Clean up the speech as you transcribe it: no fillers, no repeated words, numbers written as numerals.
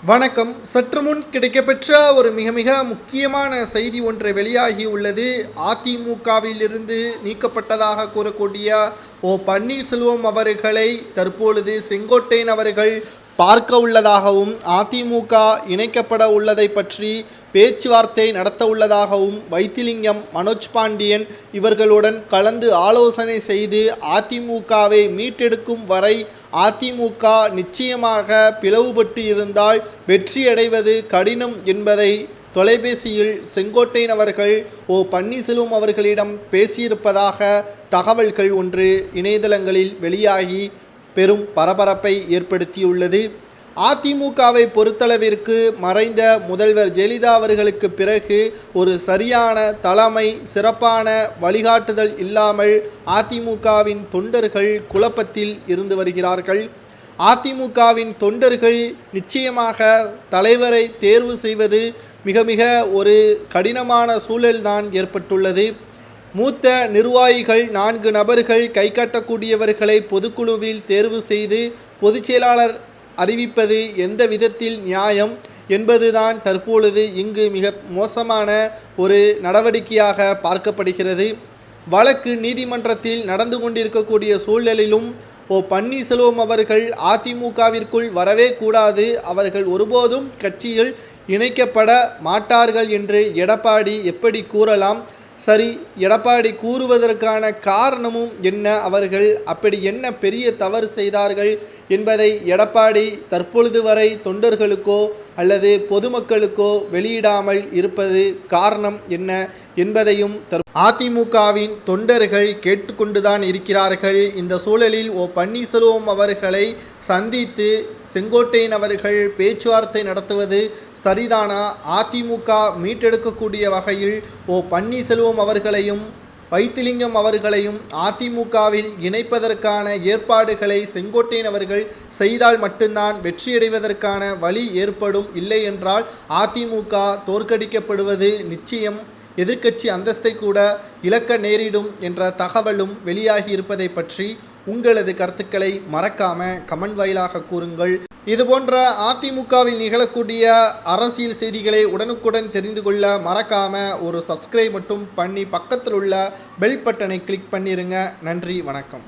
வணக்கம். சற்று முன் கிடைக்கப்பெற்ற ஒரு மிக மிக முக்கியமான செய்தி ஒன்று வெளியாகி உள்ளது. அதிமுகவிலிருந்து நீக்கப்பட்டதாக கூறக்கூடிய பன்னீர்செல்வம் அவர்களை தற்பொழுது செங்கோட்டையன் அவர்கள் பார்க்க உள்ளதாகவும், அதிமுக இணைக்கப்பட உள்ளதை பற்றி பேச்சுவார்த்தை நடத்த உள்ளதாகவும், வைத்திலிங்கம், மனோஜ் பாண்டியன் இவர்களுடன் கலந்து ஆலோசனை செய்து அதிமுகவை மீட்டெடுக்கும் வரை அதிமுக நிச்சயமாக பிளவுபட்டு இருந்தால் வெற்றியடைவது கடினம் என்பதை தொலைபேசியில் செங்கோட்டையன் அவர்கள் பன்னீர்செல்வம் அவர்களிடம் பேசியிருப்பதாக தகவல்கள் ஒன்று இணையதளங்களில் வெளியாகி பெரும் பரபரப்பை ஏற்படுத்தியுள்ளது. அதிமுகவை பொறுத்தளவிற்கு மறைந்த முதல்வர் ஜெயலலிதா அவர்களுக்கு பிறகு ஒரு சரியான தலைமை, சிறப்பான வழிகாட்டுதல் இல்லாமல் அதிமுகவின் தொண்டர்கள் குழப்பத்தில் இருந்து வருகிறார்கள். அதிமுகவின் தொண்டர்கள் நிச்சயமாக தலைவரை தேர்வு செய்வது மிக மிக ஒரு கடினமான சூழல்தான் ஏற்பட்டுள்ளது. மூத்த நிர்வாகிகள் 4 நபர்கள் கை காட்டக்கூடியவர்களை பொதுக்குழுவில் தேர்வு செய்து பொதுச் செயலாளர் அறிவிப்பது எந்த விதத்தில் நியாயம் என்பதுதான் தற்பொழுது இங்கு மிக மோசமான ஒரு நடவடிக்கையாக பார்க்கப்படுகிறது. வழக்கு நீதிமன்றத்தில் நடந்து கொண்டிருக்கக்கூடிய சூழலிலும் பன்னீர்செல்வம் அவர்கள் அதிமுகவிற்குள் வரவே கூடாது, அவர்கள் ஒருபோதும் கட்சியில் இணைக்கப்பட மாட்டார்கள் என்று எடப்பாடி எப்படி கூறலாம்? சரி, எடப்பாடி கூறுவதற்கான காரணமும் என்ன? அவர்கள் அப்படி என்ன பெரிய தவறு செய்தார்கள் என்பதை எடப்பாடி தற்பொழுது வரை தொண்டர்களுக்கோ அல்லது பொதுமக்களுக்கோ வெளியிடாமல் இருப்பது காரணம் என்ன என்பதையும் அதிமுகவின் தொண்டர்கள் கேட்டுக்கொண்டுதான் இருக்கிறார்கள். இந்த சூழலில் பன்னீர்செல்வம் அவர்களை சந்தித்து செங்கோட்டையன் அவர்கள் பேச்சுவார்த்தை நடத்துவது சரிதானா? அதிமுக மீட்டெடுக்கக்கூடிய வகையில் பன்னீர்செல்வம் அவர்களையும் வைத்திலிங்கம் அவர்களையும் அதிமுகவில் இணைப்பதற்கான ஏற்பாடுகளை செங்கோட்டையன் அவர்கள் செய்தால் மட்டும்தான் வெற்றியடைவதற்கான வழி ஏற்படும். இல்லை என்றால் அதிமுக தோற்கடிக்கப்படுவது நிச்சயம், எதிர்க்கட்சி அந்தஸ்தை கூட இழக்க நேரிடும் என்ற தகவலும் வெளியாகி இருப்பதை பற்றி உங்களது கருத்துக்களை மறக்காம கமெண்ட் வாயிலாக கூறுங்கள். இதுபோன்ற அதிமுகவில் நிகழக்கூடிய அரசியல் செய்திகளை உடனுக்குடன் தெரிந்து கொள்ள மறக்காம ஒரு சப்ஸ்கிரைப் மட்டும் பண்ணி பக்கத்தில் உள்ள பெல் பட்டனை கிளிக் பண்ணிருங்க. நன்றி, வணக்கம்.